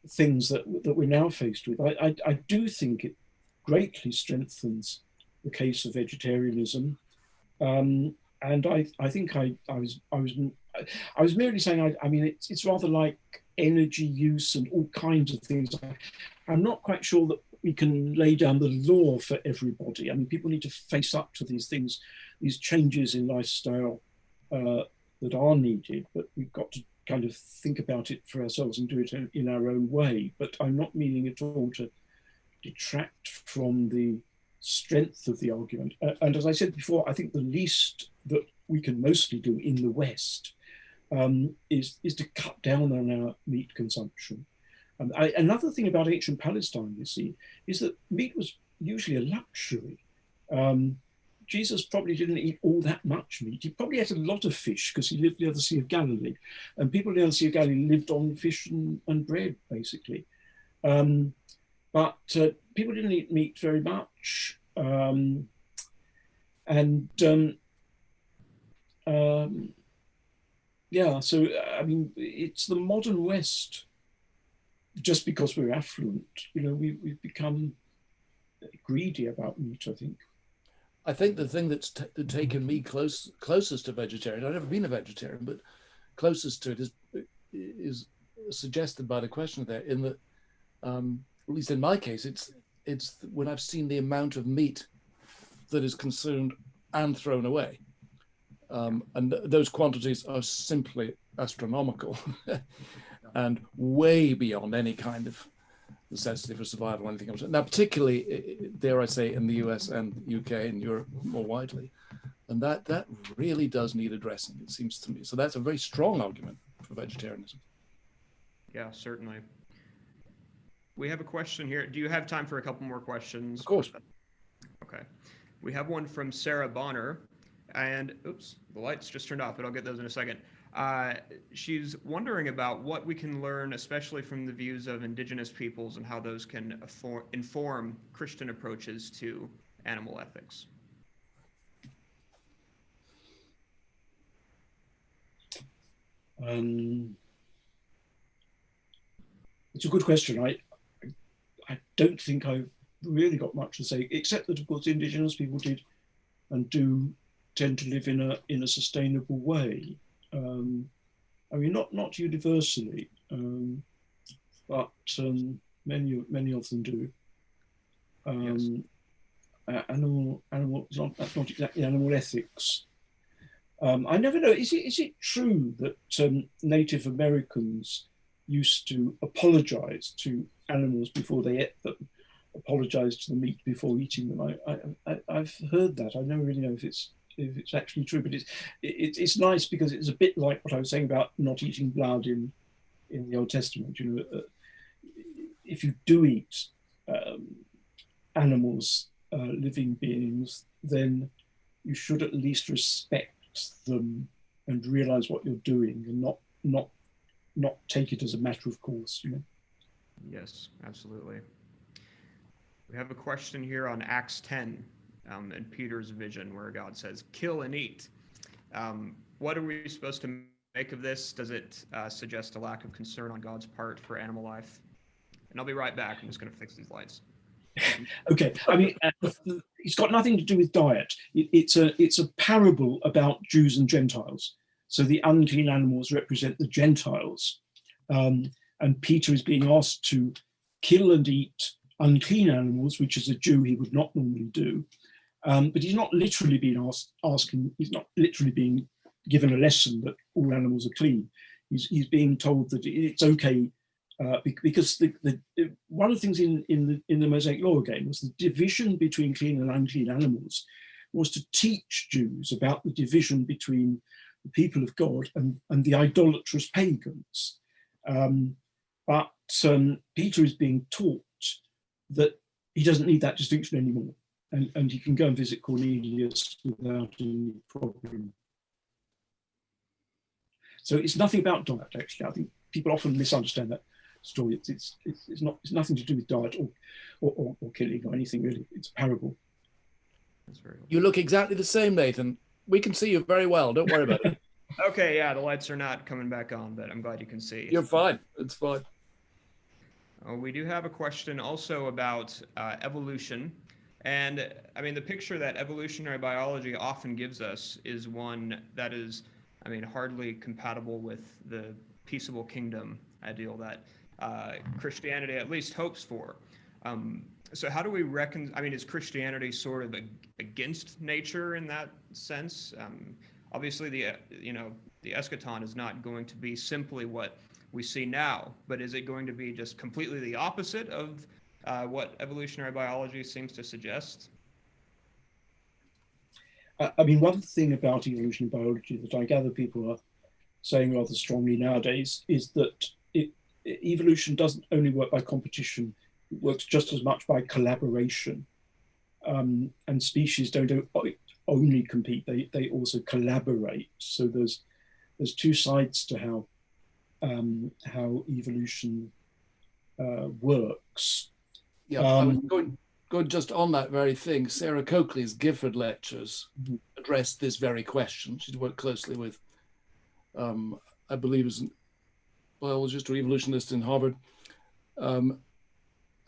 things that we're now faced with, I do think it greatly strengthens the case of vegetarianism. And I think I was merely saying, I mean, it's rather like energy use and all kinds of things. I'm not quite sure that we can lay down the law for everybody. I mean, people need to face up to these things, these changes in lifestyle that are needed, but we've got to kind of think about it for ourselves and do it in our own way. But I'm not meaning at all to detract from the strength of the argument. And as I said before, I think the least that we can mostly do in the West is to cut down on our meat consumption. Another thing about ancient Palestine, you see, is that meat was usually a luxury. Jesus probably didn't eat all that much meat. He probably ate a lot of fish because he lived near the Sea of Galilee. And people near the Sea of Galilee lived on fish and bread, basically. But people didn't eat meat very much. So, I mean, it's the modern West. Just because we're affluent, we've become greedy about meat, I think.
I think the thing that's taken me closest to vegetarian, I've never been a vegetarian, but closest to it is suggested by the question there, in that, at least in my case, it's when I've seen the amount of meat that is consumed and thrown away. And those quantities are simply astronomical. And way beyond any kind of necessity for survival or anything else. Now, particularly, dare I say, in the US and UK and Europe more widely. And that really does need addressing, it seems to me. So that's a very strong argument for vegetarianism.
Yeah, certainly. We have a question here. Do you have time for a couple more questions?
Of course.
Okay. We have one from Sarah Bonner, and oops, the lights just turned off, but I'll get those in a second. She's wondering about what we can learn, especially from the views of Indigenous peoples, and how those can inform Christian approaches to animal ethics.
It's a good question. I don't think I've really got much to say, except that, of course, Indigenous people did and do tend to live in a sustainable way. I mean, not universally, but many of them do.
Yes.
That's not exactly animal ethics. I never know. Is it true that Native Americans used to apologize to animals before they ate them, apologize to the meat before eating them? I've heard that. I never really know if it's actually true, but it's nice because it's a bit like what I was saying about not eating blood in the Old Testament. You know, if you do eat animals, living beings, then you should at least respect them and realize what you're doing, and not take it as a matter of course. You know.
Yes, absolutely. We have a question here on Acts 10 and Peter's vision, where God says, "Kill and eat." What are we supposed to make of this? Does it suggest a lack of concern on God's part for animal life? And I'll be right back. I'm just going to fix these lights.
Okay, I mean, it's got nothing to do with diet. It's a parable about Jews and Gentiles. So the unclean animals represent the Gentiles, and Peter is being asked to kill and eat unclean animals, which as a Jew he would not normally do. But he's not literally being he's not literally being given a lesson that all animals are clean. He's being told that it's okay. Because one of the things in the Mosaic Law again was the division between clean and unclean animals was to teach Jews about the division between the people of God and the idolatrous pagans. But Peter is being taught that he doesn't need that distinction anymore, and he can go and visit Cornelius without any problem. So it's nothing about diet, actually. I think people often misunderstand that story. It's nothing to do with diet or killing or anything really. It's a parable.
That's very helpful.
You look exactly the same, Nathan. We can see you very well. Don't worry about it.
Okay, yeah, the lights are not coming back on, but I'm glad you can see.
You're fine. It's fine.
We do have a question also about evolution. And I mean, the picture that evolutionary biology often gives us is one that is, I mean, hardly compatible with the peaceable kingdom ideal that Christianity at least hopes for. So how do we I mean, is Christianity sort of against nature in that sense? Obviously, the eschaton is not going to be simply what we see now, but is it going to be just completely the opposite of what evolutionary biology seems to suggest?
I mean, one thing about evolutionary biology that I gather people are saying rather strongly nowadays is that evolution doesn't only work by competition, it works just as much by collaboration. And species don't only compete, they also collaborate. So there's two sides to how evolution works.
Yeah, I was going just on that very thing. Sarah Coakley's Gifford lectures addressed this very question. She's worked closely with, I believe, is a biologist or evolutionist in Harvard,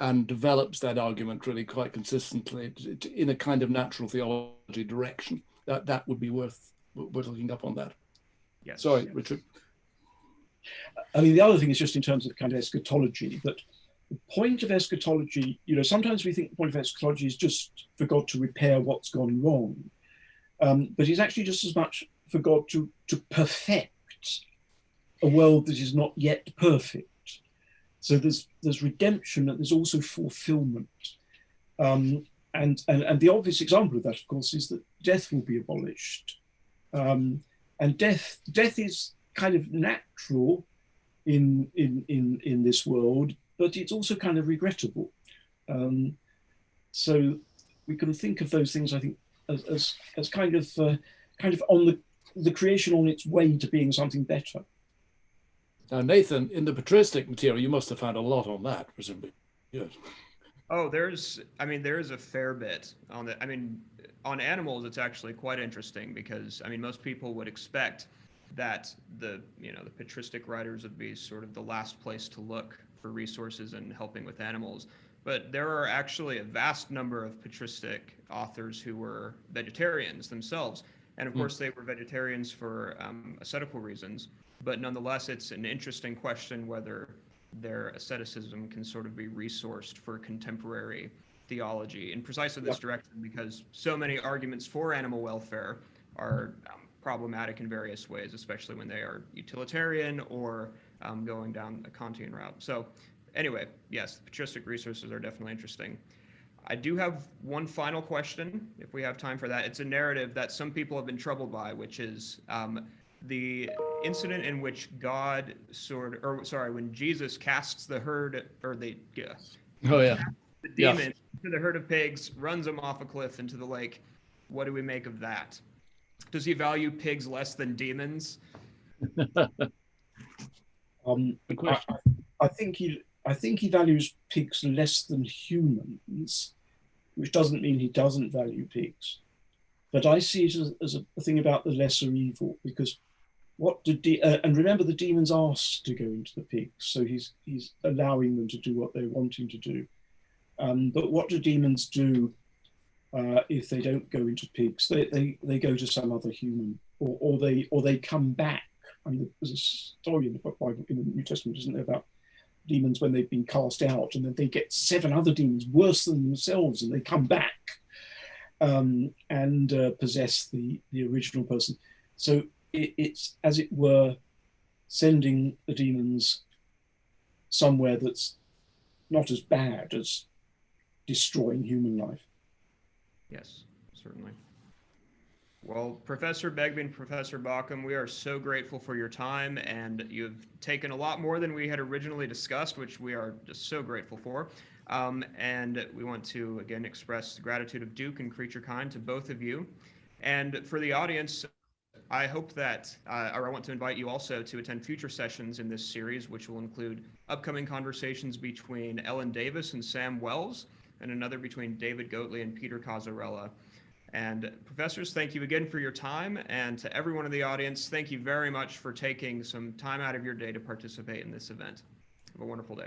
and develops that argument really quite consistently in a kind of natural theology direction. That would be worth looking up on that.
Yes.
Sorry, Richard.
I mean, the other thing is just in terms of kind of eschatology, that the point of eschatology, sometimes we think the point of eschatology is just for God to repair what's gone wrong. But it's actually just as much for God to perfect a world that is not yet perfect. So there's redemption, and there's also fulfillment. And the obvious example of that, of course, is that death will be abolished. And death is kind of natural in this world, but it's also kind of regrettable. So we can think of those things, I think, as kind of on the creation on its way to being something better.
Now, Nathan, in the patristic material, you must have found a lot on that, presumably. Yes.
Oh, there is a fair bit on the. I mean, on animals, it's actually quite interesting because most people would expect that the patristic writers would be sort of the last place to look for resources and helping with animals. But there are actually a vast number of patristic authors who were vegetarians themselves. And of course, they were vegetarians for ascetical reasons. But nonetheless, it's an interesting question whether their asceticism can sort of be resourced for contemporary theology in precisely this direction, because so many arguments for animal welfare are problematic in various ways, especially when they are utilitarian or going down a Kantian route. So anyway, yes, patristic resources are definitely interesting. I do have one final question, if we have time for that. It's a narrative that some people have been troubled by, which is the incident in which when Jesus casts the herd, or the demon into the herd of pigs, runs them off a cliff into the lake. What do we make of that? Does he value pigs less than demons?
Good question.
I think he values pigs less than humans, which doesn't mean he doesn't value pigs. But I see it as a thing about the lesser evil, because and remember, the demons asked to go into the pigs, so he's allowing them to do what they're wanting to do. But what do demons do if they don't go into pigs? They go to some other human, or they come back. There's a story in the Bible, in the New Testament, isn't there, about demons when they've been cast out, and then they get 7 other demons worse than themselves, and they come back and possess the original person. So it's, as it were, sending the demons somewhere that's not as bad as destroying human life.
Yes, certainly. Well, Professor Begbie and Professor Bauckham, we are so grateful for your time, and you've taken a lot more than we had originally discussed, which we are just so grateful for. And we want to, again, express the gratitude of Duke and CreatureKind to both of you. And for the audience, I hope that, or I want to invite you also to attend future sessions in this series, which will include upcoming conversations between Ellen Davis and Sam Wells, and another between David Goatley and Peter Cazzarella. And professors, thank you again for your time. And to everyone in the audience, thank you very much for taking some time out of your day to participate in this event. Have a wonderful day.